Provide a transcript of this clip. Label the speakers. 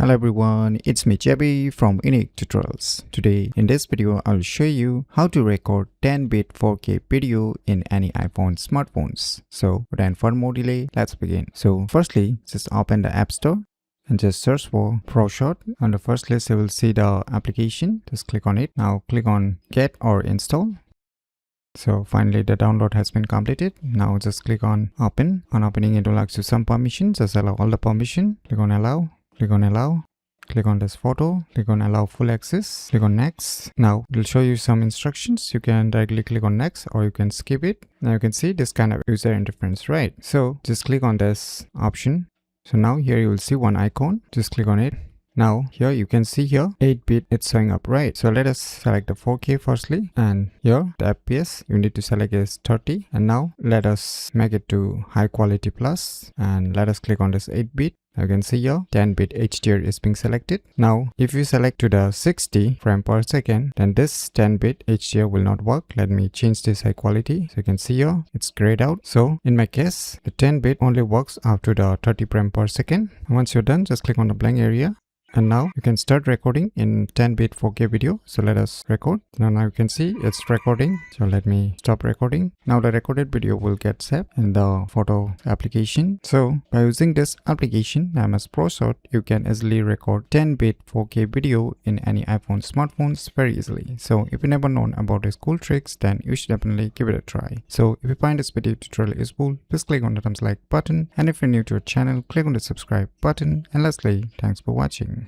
Speaker 1: Hello everyone, it's me JB from UniqueTutorials. Today in this video I'll show you how to record 10-bit 4K video in any iPhone smartphones. So without further more delay, let's begin. So firstly, just open the App Store and just search for ProShot. On the first list you will see the application. Just click on it. Now click on Get or Install. So finally the download has been completed. Now just click on Open. On opening it will ask you some permissions. Just allow all the permission. Click on Allow. Click on Allow. Click on this photo. Click on Allow Full Access. Click on Next. Now it will show you some instructions. You can directly click on Next or you can skip it. Now you can see this kind of user interface, right? So just click on this option. So now here you will see one icon. Just click on it. Now here you can see here 8-bit it's showing up, right? So let us select the 4K firstly, and here the FPS you need to select is 30, and now let us make it to high quality plus, and let us click on this 8-bit. You can see here 10-bit HDR is being selected. Now if you select to the 60 frame per second, then this 10-bit HDR will not work. Let me change this high quality. So you can see here it's grayed out. So in my case the 10-bit only works up to the 30 frame per second. Once you're done, just click on the blank area. And now you can start recording in 10-bit 4K video. So let us record. Now you can see it's recording. So let me stop recording. Now the recorded video will get saved in the photo application. So by using this application, MS ProShot, you can easily record 10-bit 4K video in any iPhone smartphones very easily. So if you never known about these cool tricks, then you should definitely give it a try. So if you find this video tutorial useful, please click on the thumbs like button. And if you're new to our channel, click on the subscribe button. And lastly, thanks for watching.